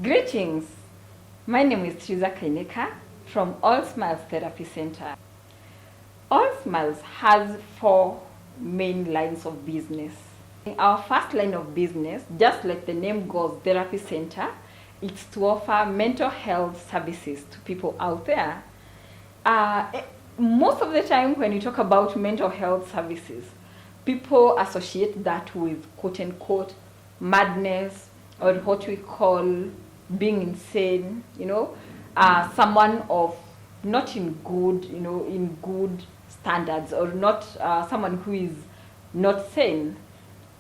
Greetings. My name is Teresa Kaineka from Allsmiles Therapy Center. Allsmiles has 4 main lines of business. Our first line of business, just like the name goes, Therapy Center, it's to offer mental health services to people out there. Most of the time when you talk about mental health services, people associate that with quote-unquote madness, or what we call being insane, someone of not in good, in good standards, or not someone who is not sane.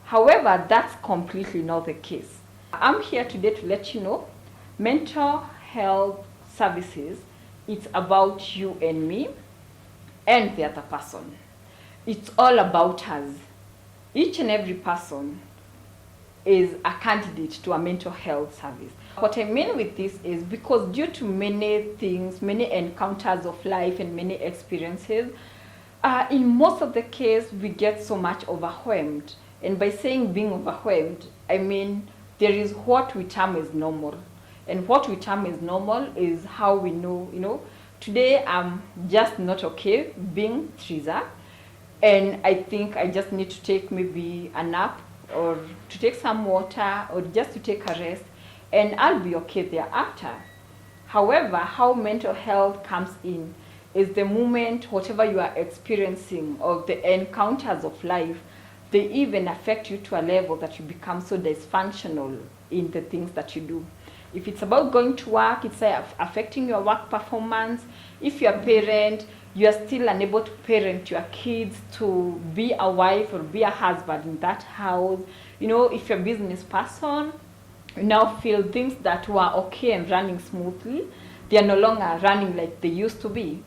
However, that's completely not the case. I'm here today to let you know mental health services, it's about you and me and the other person. It's all about us. Each and every person is a candidate to a mental health service. What I mean with this is because due to many things, many encounters of life and many experiences, in most of the case we get so much overwhelmed. And by saying being overwhelmed, I mean there is what we term as normal. And what we term as normal is how we know, today I'm just not okay being Teresa, and I think I just need to take maybe a nap, or to take some water, or just to take a rest, and I'll be okay thereafter. However, how mental health comes in is the moment whatever you are experiencing, or the encounters of life, they even affect you to a level that you become so dysfunctional in the things that you do. If it's about going to work, it's affecting your work performance. If you're a parent, you are still unable to parent your kids to be a wife or be a husband in that house. If you're a business person, you now feel things that were okay and running smoothly, they are no longer running like they used to be.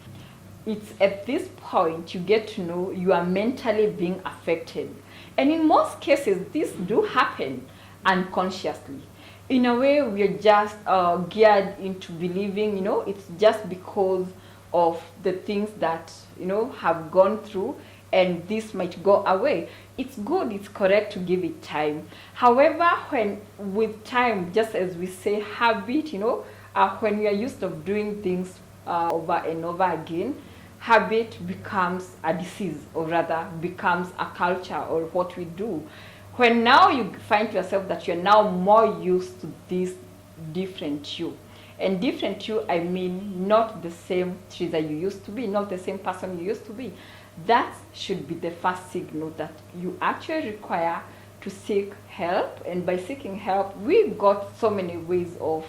It's at this point you get to know you are mentally being affected. And in most cases, this do happen unconsciously. In a way, we're just geared into believing, it's just because of the things that, have gone through, and this might go away. It's good, it's correct to give it time. However, when with time, just as we say habit, when we are used to doing things over and over again, habit becomes a disease, or rather becomes a culture, or what we do. When now you find yourself that you're now more used to this different you. And different you, I mean not the same Teresa you used to be, not the same person you used to be. That should be the first signal that you actually require to seek help. And by seeking help, we've got so many ways of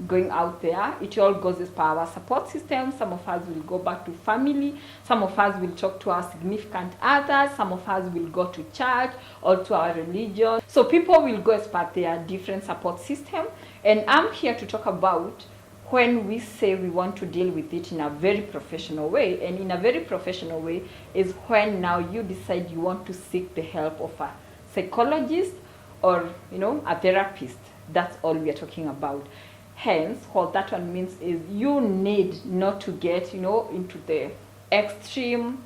going out there. It all goes as per our support system. Some of us will go back to family. Some of us will talk to our significant others. Some of us will go to church or to our religion. So people will go as per their different support system. And I'm here to talk about when we say we want to deal with it in a very professional way. And in a very professional way is when now you decide you want to seek the help of a psychologist or, a therapist. That's all we are talking about. Hence, what that one means is you need not to get, into the extreme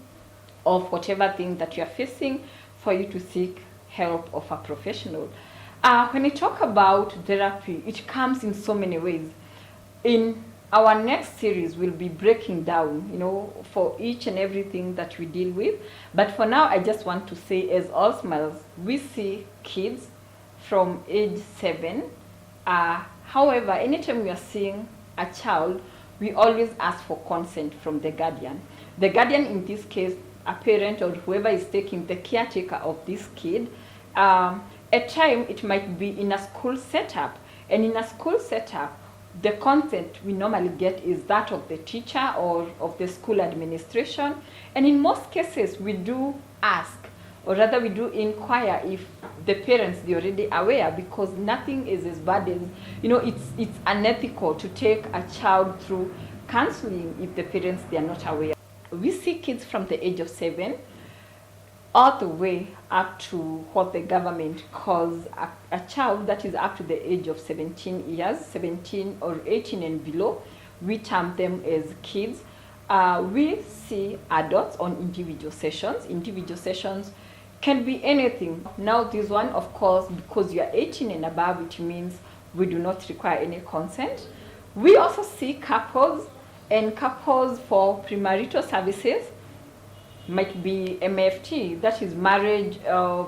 of whatever thing that you're facing for you to seek help of a professional. When you talk about therapy, it comes in so many ways. In our next series, we'll be breaking down, for each and everything that we deal with. But for now, I just want to say, as Allsmiles, we see kids from age 7. However, anytime we are seeing a child, we always ask for consent from the guardian. The guardian, in this case, a parent or whoever is taking the caretaker of this kid. At time, it might be in a school setup. And in a school setup, the consent we normally get is that of the teacher or of the school administration. And in most cases, we do ask, or rather we do inquire if the parents are already aware, because nothing is as bad as, it's unethical to take a child through counseling if the parents, they are not aware. We see kids from the age of 7 all the way up to what the government calls a child that is up to the age of 17 years, 17 or 18 and below. We term them as kids. We see adults on individual sessions. Individual sessions can be anything. Now this one, of course, because you are 18 and above, it means we do not require any consent. We also see couples, and couples for premarital services might be MFT, that is marriage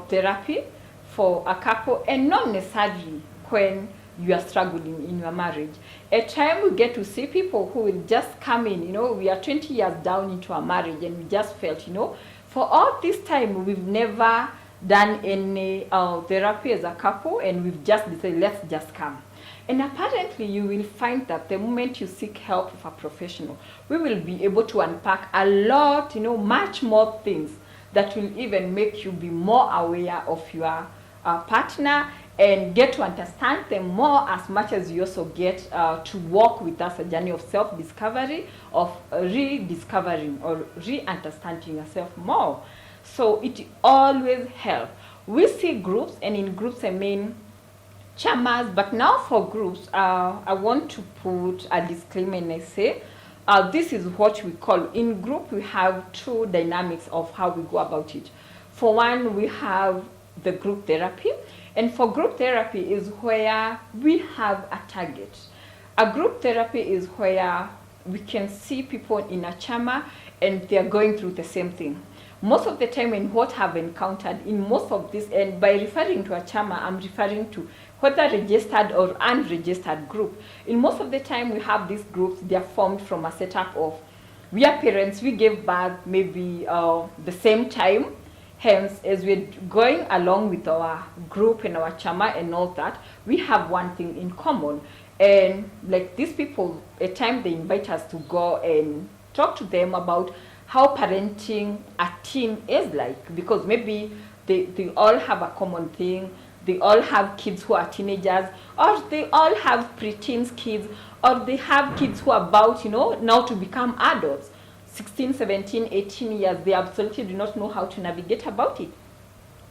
therapy for a couple, and not necessarily when you are struggling in your marriage. At times we get to see people who will just come in, we are 20 years down into our marriage and we just felt, for all this time we've never done any therapy as a couple, and we've just decided, let's just come. And apparently you will find that the moment you seek help with a professional, we will be able to unpack a lot, much more things that will even make you be more aware of your partner and get to understand them more, as much as you also get to walk with us a journey of self-discovery, of rediscovering or re-understanding yourself more. So it always helps. We see groups, and in groups I mean chamas, but now for groups, I want to put a disclaimer and I say, this is what we call, in group we have two dynamics of how we go about it. For one, we have the group therapy, and for group therapy is where we have a target. A group therapy is where we can see people in a chama and they're going through the same thing. Most of the time, in what I've encountered in most of this, and by referring to a chama, I'm referring to whether registered or unregistered group. In most of the time, we have these groups, they are formed from a setup of, we are parents, we gave birth maybe the same time. Hence, as we're going along with our group and our chama and all that, we have one thing in common. And like these people, at times they invite us to go and talk to them about how parenting a teen is like, because maybe they all have a common thing. They all have kids who are teenagers, or they all have preteens kids, or they have kids who are about, now to become adults. 16, 17, 18 years, they absolutely do not know how to navigate about it.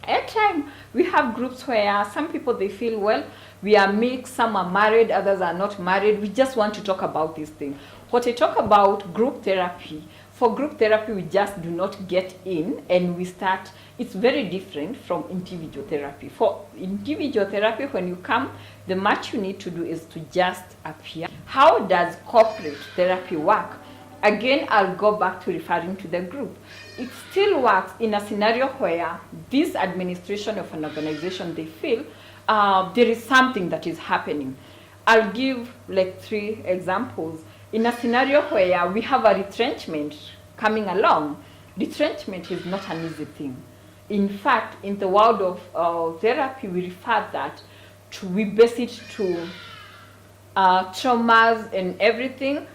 At times, we have groups where some people, they feel, well, we are mixed, some are married, others are not married. We just want to talk about this thing. What I talk about group therapy, for group therapy, we just do not get in and we start. It's very different from individual therapy. For individual therapy, when you come, the much you need to do is to just appear. How does corporate therapy work? Again, I'll go back to referring to the group. It still works in a scenario where this administration of an organization, they feel there is something that is happening. I'll give like 3 examples. In a scenario where we have a retrenchment coming along, retrenchment is not an easy thing. In fact, in the world of therapy, we refer that to, we base it to traumas and everything,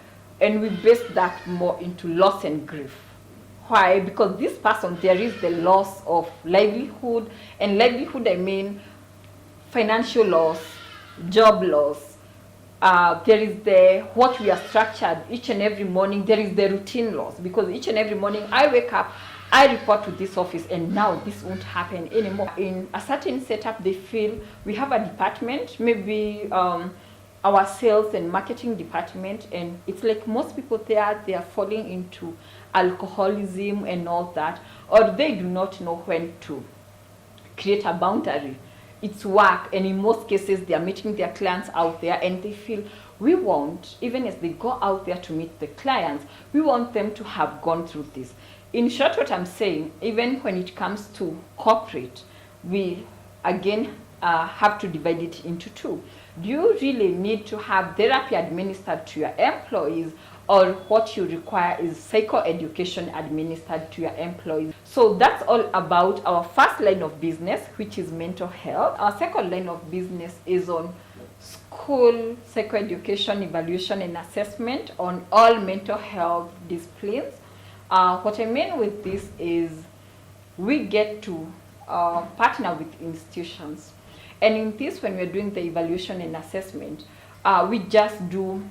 and we base that more into loss and grief. Why? Because this person, there is the loss of livelihood, and livelihood I mean financial loss, job loss. There is the what we are structured each and every morning. There is the routine loss, because each and every morning I wake up, I report to this office, and now this won't happen anymore. In a certain setup, they feel we have a department, maybe our sales and marketing department, and it's like most people there, they are falling into alcoholism and all that, or they do not know when to create a boundary. It's work, and in most cases they are meeting their clients out there, and they feel we want, even as they go out there to meet the clients, we want them to have gone through this. In short, what I'm saying, even when it comes to corporate, we again have to divide it into 2. Do you really need to have therapy administered to your employees, or what you require is psychoeducation administered to your employees? So that's all about our first line of business, which is mental health. Our second line of business is on school psychoeducation, evaluation, and assessment on all mental health disciplines. What I mean with this is we get to partner with institutions. And in this, when we're doing the evaluation and assessment, we just do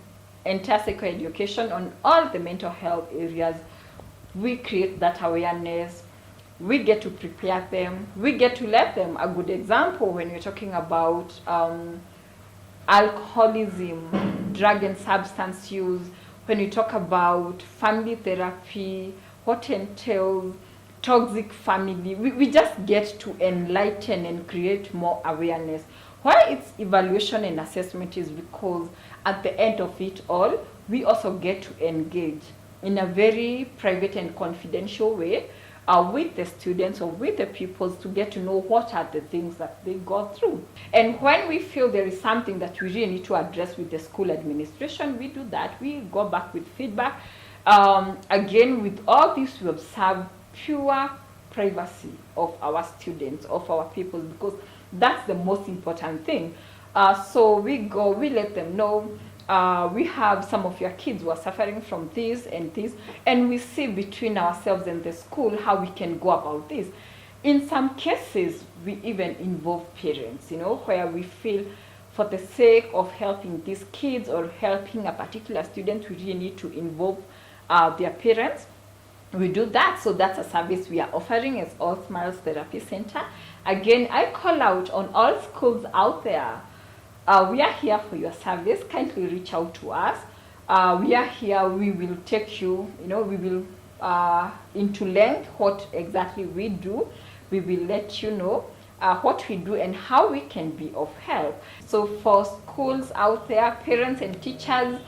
entire psychoeducation on all the mental health areas. We create that awareness. We get to prepare them. We get to let them. A good example when you're talking about alcoholism, drug and substance use, when you talk about family therapy, what entails toxic family, we just get to enlighten and create more awareness. Why it's evaluation and assessment is because at the end of it all, we also get to engage in a very private and confidential way with the students or with the pupils to get to know what are the things that they go through. And when we feel there is something that we really need to address with the school administration, we do that. We go back with feedback. Again, with all this, we observe pure privacy of our students, of our pupils, because that's the most important thing. So we let them know, we have some of your kids who are suffering from this and this, and we see between ourselves and the school how we can go about this. In some cases, we even involve parents, where we feel for the sake of helping these kids or helping a particular student, we really need to involve their parents. We do that. So that's a service we are offering as Allsmiles Therapy Center. Again, I call out on all schools out there. We are here for your service. Kindly reach out to us. We are here. We will take you, we will into length what exactly we do. We will let you know what we do and how we can be of help. So for schools out there, parents and teachers,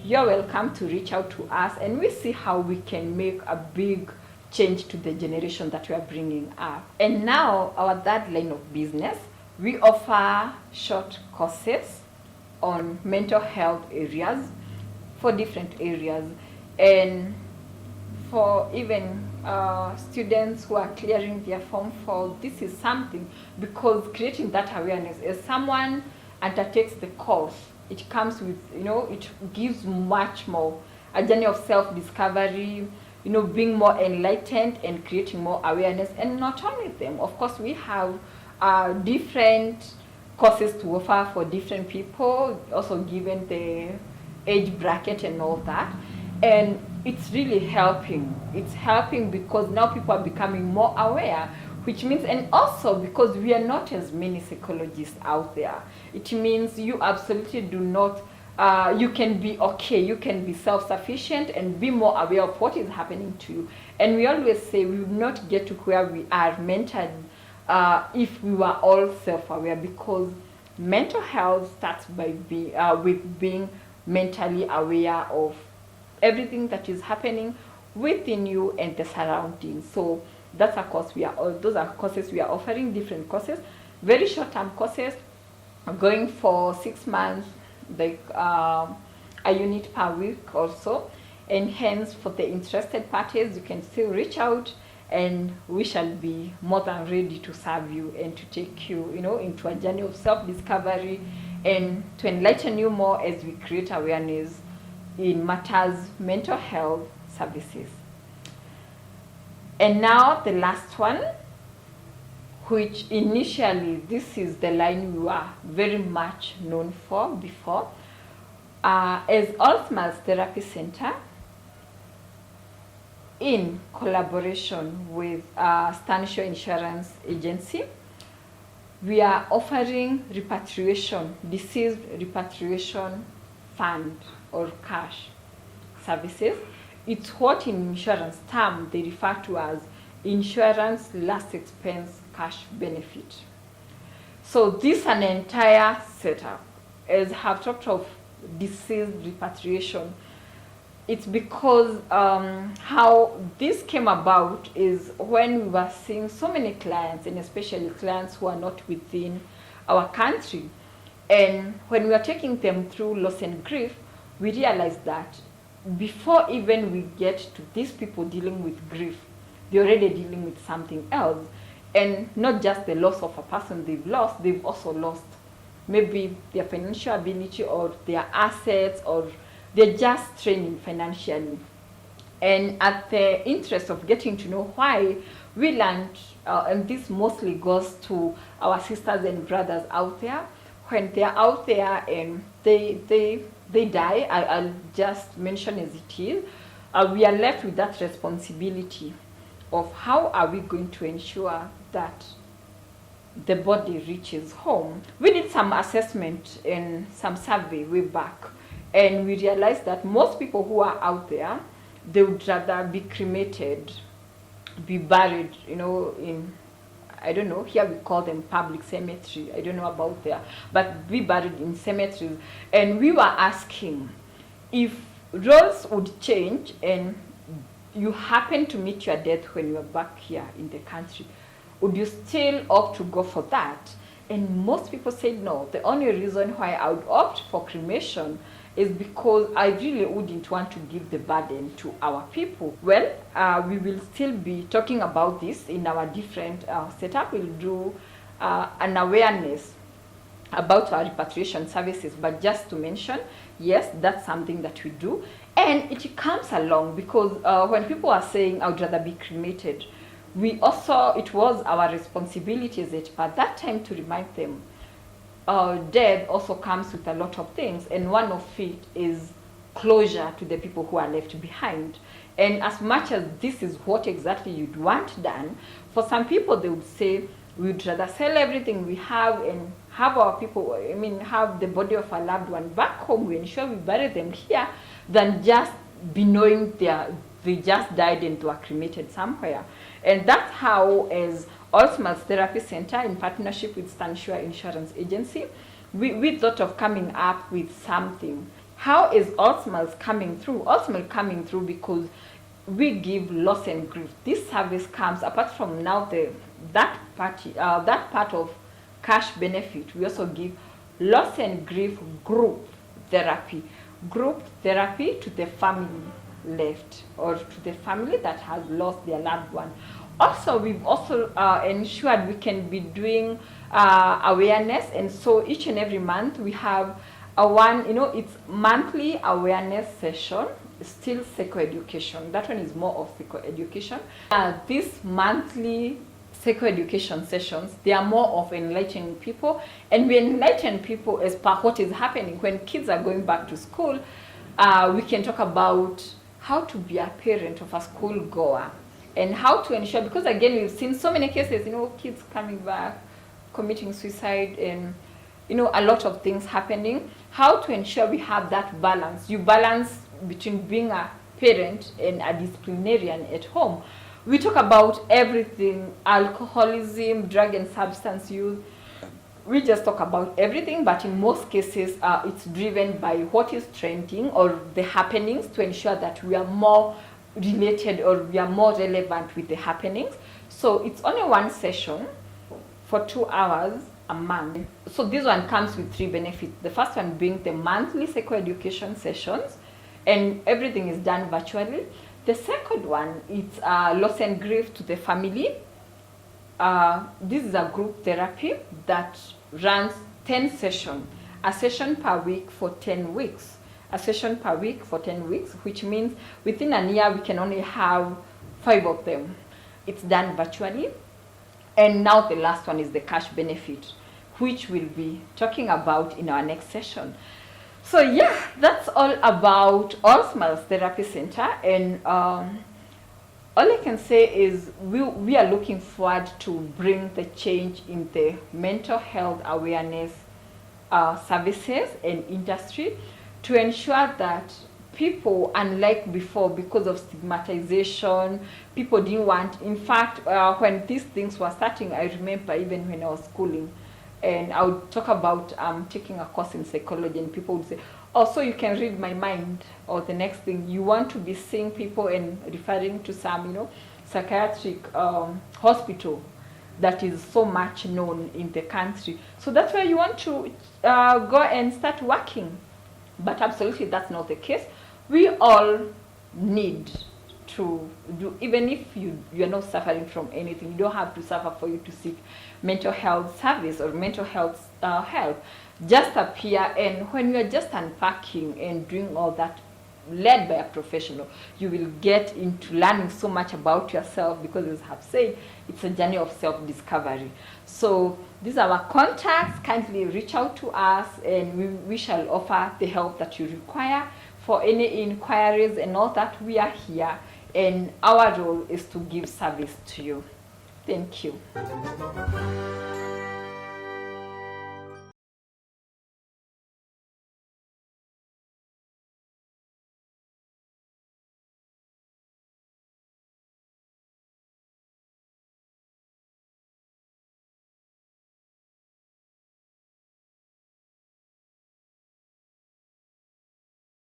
you're welcome to reach out to us, and we see how we can make a big change to the generation that we are bringing up. And now our third line of business, we offer short courses on mental health areas for different areas, and for even students who are clearing their Form 4. This is something, because creating that awareness, as someone undertakes the course, it comes with, it gives much more, a journey of self-discovery, being more enlightened and creating more awareness. And not only them, of course, we have different courses to offer for different people, also given the age bracket and all that. And it's really helping. It's helping because now people are becoming more aware, which means, and also because we are not as many psychologists out there, it means you absolutely do not, you can be okay, you can be self-sufficient and be more aware of what is happening to you. And we always say we will not get to where we are mentally if we were all self-aware, because mental health starts by with being mentally aware of everything that is happening within you and the surroundings. So that's a course those are courses we are offering, different courses, very short-term courses, going for 6 months, like a unit per week also. And hence, for the interested parties, you can still reach out, and we shall be more than ready to serve you and to take you, into a journey of self-discovery and to enlighten you more as we create awareness in matters mental health services. And now the last one, which initially this is the line we were very much known for before, as Allsmiles Therapy Center, in collaboration with Stanishaw Insurance Agency, we are offering repatriation, deceased repatriation fund or cash services. It's what in insurance term they refer to as insurance last expense cash benefit. So this is an entire setup. As I have talked of deceased repatriation, it's because how this came about is when we were seeing so many clients, and especially clients who are not within our country. And when we are taking them through loss and grief, we realized that before even we get to these people dealing with grief, they're already dealing with something else. And not just the loss of a person they've lost, they've also lost maybe their financial ability or their assets, or they're just straining financially. And at the interest of getting to know why, we learned, and this mostly goes to our sisters and brothers out there, when they're out there and they die, I'll just mention as it is, we are left with that responsibility of how are we going to ensure that the body reaches home. We did some assessment and some survey way back, and we realized that most people who are out there, they would rather be cremated, be buried, in I don't know, here we call them public cemetery. I don't know about there, but we buried in cemeteries. And we were asking if roles would change and you happen to meet your death when you are back here in the country, would you still opt to go for that? And most people said no. The only reason why I would opt for cremation is because I really wouldn't want to give the burden to our people. Well, we will still be talking about this in our different setup. We'll do an awareness about our repatriation services, but just to mention, yes, that's something that we do. And it comes along because when people are saying, I would rather be cremated, we also, it was our responsibility at that time to remind them death also comes with a lot of things, and one of it is closure to the people who are left behind. And as much as this is what exactly you'd want done, for some people they would say, we'd rather sell everything we have and have our people, have the body of a loved one back home, we ensure we bury them here, than just be knowing they just died and were cremated somewhere. And that's how, as Allsmiles Therapy Center, in partnership with Stansure Insurance Agency, we thought of coming up with something. How is Allsmiles coming through? Allsmiles coming through because we give loss and grief. This service comes, apart from now that part of cash benefit, we also give loss and grief group therapy. Group therapy to the family left, or to the family that has lost their loved one. Also, we've also ensured we can be doing awareness, and so each and every month we have it's monthly awareness session, still psychoeducation. That one is more of psychoeducation. These monthly psychoeducation sessions, they are more of enlightening people, and we enlighten people as per what is happening. When kids are going back to school, we can talk about how to be a parent of a school goer, and how to ensure, because again, we've seen so many cases, kids coming back, committing suicide, and, a lot of things happening. How to ensure we have that balance. You balance between being a parent and a disciplinarian at home. We talk about everything, alcoholism, drug and substance use. We just talk about everything, but in most cases, it's driven by what is trending or the happenings, to ensure that we are more related or we are more relevant with the happenings. So it's only one session for 2 hours a month. So this one comes with 3 benefits. The first one being the monthly psychoeducation sessions, and everything is done virtually. The second one is loss and grief to the family. This is a group therapy that runs 10 sessions, a session per week for 10 weeks. A session per week for 10 weeks, which means within a year we can only have 5 of them. It's done virtually. And now the last one is the cash benefit, which we'll be talking about in our next session. So yeah, that's all about Allsmiles Therapy Center, and all I can say is we are looking forward to bring the change in the mental health awareness services and industry, to ensure that people, unlike before, because of stigmatization, people didn't want, in fact, when these things were starting, I remember even when I was schooling, and I would talk about taking a course in psychology, and people would say, oh, so you can read my mind, or the next thing, you want to be seeing people and referring to some, psychiatric hospital that is so much known in the country. So that's where you want to go and start working. But absolutely, that's not the case. We all need to do, even if you're not suffering from anything, you don't have to suffer for you to seek mental health service or mental health help. Just appear, and when you're just unpacking and doing all that, led by a professional, you will get into learning so much about yourself, because as I have said, it's a journey of self-discovery. So these are our contacts. Kindly reach out to us, and we shall offer the help that you require. For any inquiries and all that, we are here, and our role is to give service to you. Thank you.